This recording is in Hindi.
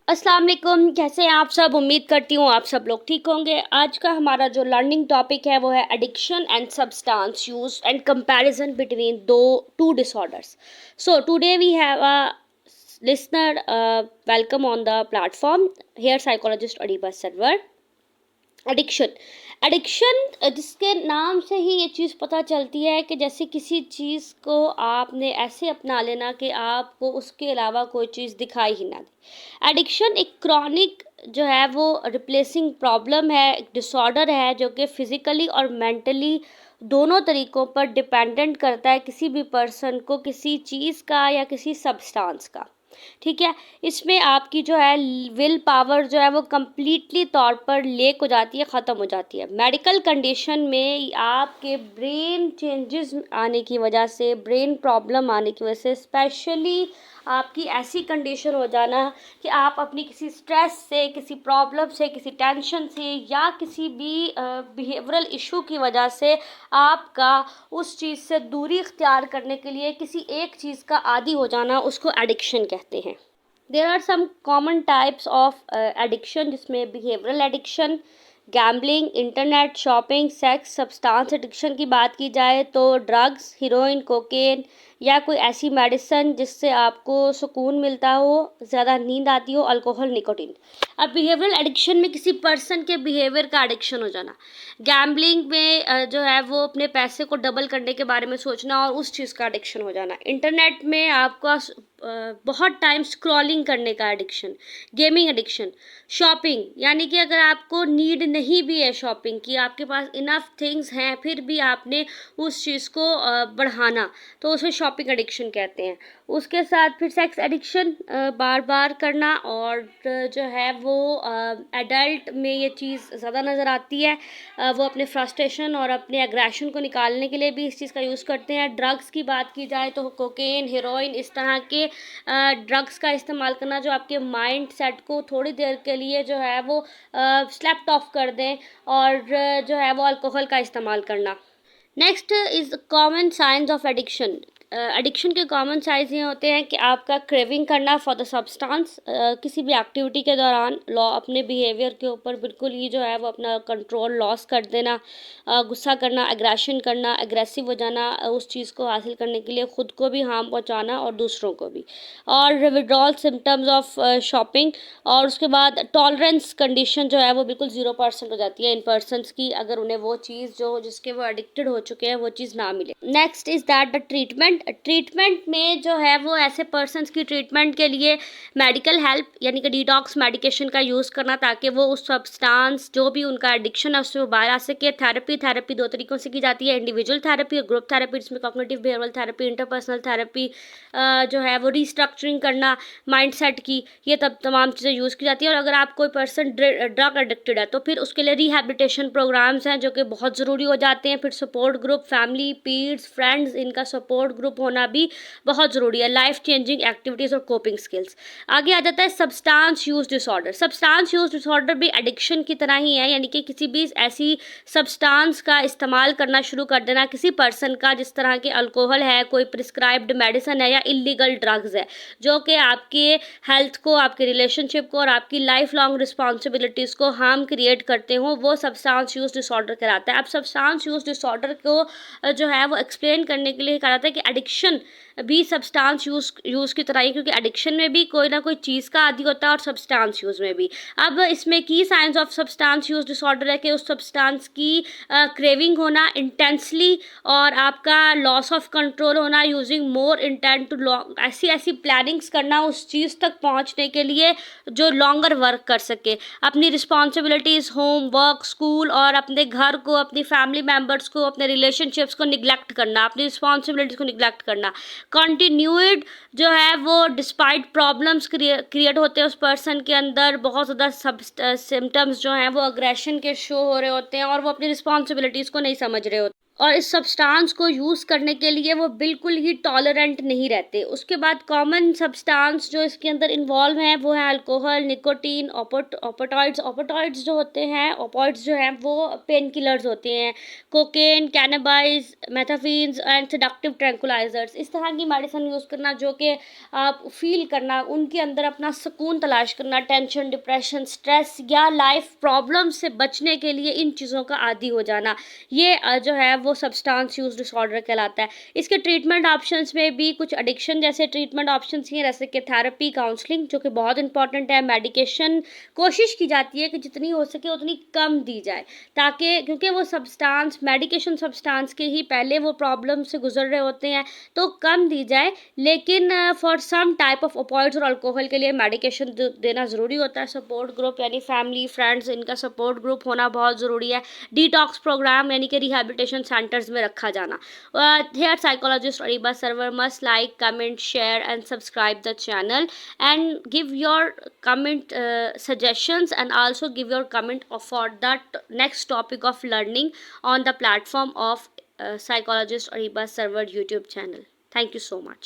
अस्सलाम वालेकुम, कैसे हैं आप सब। उम्मीद करती हूँ आप सब लोग ठीक होंगे। आज का हमारा जो लर्निंग टॉपिक है वो है addiction and substance use and comparison between दो two disorders. So today we have a listener, welcome on the platform. Here psychologist Adiba Sarwar. Addiction addiction जिसके नाम से ही ये चीज़ पता चलती है कि जैसे किसी चीज़ को आपने ऐसे अपना लेना कि आपको उसके अलावा कोई चीज़ दिखाई ही ना दे। एडिक्शन एक क्रॉनिक जो है वो रिप्लेसिंग प्रॉब्लम है, एक डिसऑर्डर है जो कि फिज़िकली और मेंटली दोनों तरीक़ों पर डिपेंडेंट करता है किसी भी पर्सन को किसी चीज़ का या किसी सब्सटेंस का। ठीक है, इसमें आपकी जो है विल पावर जो है वो कम्प्लीटली तौर पर लेक हो जाती है, ख़त्म हो जाती है। मेडिकल कंडीशन में आपके ब्रेन चेंजेस आने की वजह से, ब्रेन प्रॉब्लम आने की वजह से, स्पेशली आपकी ऐसी कंडीशन हो जाना कि आप अपनी किसी स्ट्रेस से, किसी प्रॉब्लम से, किसी टेंशन से या किसी भी बिहेवियरल इशू की वजह से आपका उस चीज़ से दूरी इख्तियार करने के लिए किसी एक चीज़ का आदी हो जाना, उसको एडिक्शन कहते हैं। There are some common types of addiction, जिसमें behavioural addiction, gambling, internet shopping, sex, substance addiction की बात की जाए तो ड्रग्स, हीरोइन, कोकेन या कोई ऐसी मेडिसिन जिससे आपको सुकून मिलता हो, ज़्यादा नींद आती हो, अल्कोहल, निकोटीन। अब बिहेवियरल एडिक्शन में किसी पर्सन के बिहेवियर का एडिक्शन हो जाना। गैम्बलिंग में जो है वो अपने पैसे को डबल करने के बारे में सोचना और उस चीज़ का एडिक्शन हो जाना। इंटरनेट में आपका बहुत टाइम स्क्रॉलिंग करने का एडिक्शन। Gaming addiction. शॉपिंग, यानी कि अगर आपको नीड नहीं भी है शॉपिंग की, आपके पास इनफ थिंग्स हैं फिर भी आपने उस चीज़ को बढ़ाना, तो उसे शॉपिंग एडिक्शन कहते हैं। उसके साथ फिर सेक्स एडिक्शन, बार बार करना, और जो है वो एडल्ट में ये चीज़ ज़्यादा नज़र आती है। वो अपने फ्रस्ट्रेशन और अपने एग्रेशन को निकालने के लिए भी इस चीज़ का यूज़ करते हैं। ड्रग्स की बात की जाए तो कोकेन, हेरोइन, इस तरह के ड्रग्स का इस्तेमाल करना जो आपके माइंड सेट को थोड़ी देर के लिए जो है वो स्लैप्ट ऑफ कर दें, और जो है वो अल्कोहल का इस्तेमाल करना। Next is common science of addiction. Addiction के कॉमन साइंस ये होते हैं कि आपका क्रेविंग करना फॉर द सब्सटेंस, किसी भी एक्टिविटी के दौरान अपने बिहेवियर के ऊपर बिल्कुल ही जो है वो अपना कंट्रोल लॉस कर देना, गुस्सा करना, एग्रेशन करना, एग्रेसिव हो जाना, उस चीज़ को हासिल करने के लिए ख़ुद को भी हार्म पहुंचाना और दूसरों को भी। और विड्रॉल सिम्टम्स ऑफ शॉपिंग, और उसके बाद टॉलरेंस कंडीशन जो है वो बिल्कुल 0% हो जाती है इन पर्सनस की, अगर उन्हें वो चीज़ जो जिसके वो एडिक्टेड हो चुके हैं वो चीज़ ना मिले। Next is that the treatment में जो है वो ऐसे पर्सनस की ट्रीटमेंट के लिए मेडिकल हेल्प यानी कि डिटॉक्स मेडिकेशन का यूज़ करना, ताकि वो उस सब्सटेंस जो भी उनका एडिक्शन है उससे वो बाहर आ सके। थेरेपी दो तरीक़ों से की जाती है, इंडिविजुअल थेरेपी और ग्रुप थेरेपी, जिसमें cognitive behavioural therapy, interpersonal therapy, जो है वो रीस्ट्रक्चरिंग करना माइंडसेट की, ये तमाम चीज़ें यूज़ की जाती है। और अगर आप कोई पर्सन ड्रग एडिक्टेड है तो फिर उसके लिए रिहैबिलिटेशन प्रोग्राम्स हैं जो कि बहुत ज़रूरी हो जाते हैं। फिर support group, family, peers, friends, इनका सपोर्ट ग्रुप होना भी बहुत ज़रूरी है। लाइफ चेंजिंग एक्टिविटीज़ और कोपिंग स्किल्स। आगे आ जाता है substance use disorder. Substance use disorder भी एडिक्शन की तरह ही है, यानी कि किसी भी ऐसी सब्सटेंस का इस्तेमाल करना शुरू कर देना किसी पर्सन का, जिस तरह के अल्कोहल है, कोई प्रिस्क्राइब्ड मेडिसिन है या इलीगल ड्रग्स है, जो कि आपके हेल्थ को, आपके रिलेशनशिप को और आपकी लाइफ लॉन्ग रिस्पॉन्सिबिलिटीज़ को हार्म क्रिएट करते हो, वो सब्सटेंस यूज़ डिसऑर्डर कहलाता है। अब सब्सटेंस यूज़ डिसऑर्डर को जो है वो एक्सप्लेन करने के लिए कहा जाता है कि एडिक्शन भी सब्सटेंस यूज़ की तरह ही, क्योंकि एडिक्शन में भी कोई ना कोई चीज़ का आदी होता है और सब्सटेंस यूज़ में भी। अब इसमें की science of substance use disorder है कि उस सब्सटेंस की क्रेविंग होना इंटेंसली, और आपका लॉस ऑफ कंट्रोल होना, यूजिंग मोर इंटेंट टू ऐसी प्लानिंग्स करना उस चीज़ तक पहुंचने के लिए जो लॉन्गर वर्क कर सके। अपनी रिस्पॉन्सिबिलिटीज़, होम वर्क, स्कूल और अपने घर को, अपनी फैमिली मेम्बर्स को, अपने रिलेशनशिप्स को निगलेक्ट करना, अपनी रिस्पॉन्सिबिलिटीज़ को निगलेक्ट करना। कंटिन्यूड जो है वो डिस्पाइट प्रॉब्लम्स क्रिएट होते हैं उस पर्सन के अंदर, बहुत ज़्यादा सिम्टम्स जो हैं वो अग्रेशन के शो हो रहे होते हैं और वो अपनी रिस्पॉन्सिबिलिटीज़ को नहीं समझ रहे होते। और इस सब्सटेंस को यूज़ करने के लिए वो बिल्कुल ही टॉलरेंट नहीं रहते। उसके बाद कॉमन सब्सटेंस जो इसके अंदर इन्वॉल्व हैं वो है अल्कोहल, निकोटीन, ओपिटॉइड्स जो होते हैं, ओपिओइड्स जो हैं वो पेन किलर्स होते हैं, कोकेन, कैनाबाइस, मेथाफीन्स एंड सेडक्टिव ट्रैंकुलाइजर्स। इस तरह की मेडिसिन यूज़ करना जो कि आप फील करना, उनके अंदर अपना सुकून तलाश करना, टेंशन, डिप्रेशन, स्ट्रेस या लाइफ प्रॉब्लम से बचने के लिए इन चीज़ों का आदी हो जाना, ये जो है वो सब्सटेंस यूज़ डिसऑर्डर कहलाता है। इसके ट्रीटमेंट ऑप्शंस में भी कुछ एडिक्शन जैसे ट्रीटमेंट ऑप्शंस हैं, जैसे कि थेरेपी, काउंसलिंग, जो कि बहुत इंपॉर्टेंट है। मेडिकेशन कोशिश की जाती है कि जितनी हो सके उतनी कम दी जाए, ताकि क्योंकि वो सब्सटेंस मेडिकेशन सब्सटेंस के ही पहले वो प्रॉब्लम से गुजर रहे होते हैं, तो कम दी जाए। लेकिन for some type of opioids और अल्कोहल के लिए मेडिकेशन देना ज़रूरी होता है। सपोर्ट ग्रुप यानी फैमिली, फ्रेंड्स, इनका सपोर्ट ग्रुप होना बहुत ज़रूरी है। डिटॉक्स प्रोग्राम यानी कि रिहैबिलिटेशन सेंटर्स में रखा जाना। Here psychologist Ariba Sarwar must like, comment, share and subscribe the channel and give your comment suggestions, and also give your comment for that next topic of learning on the platform of psychologist Ariba server YouTube channel. Thank you so much.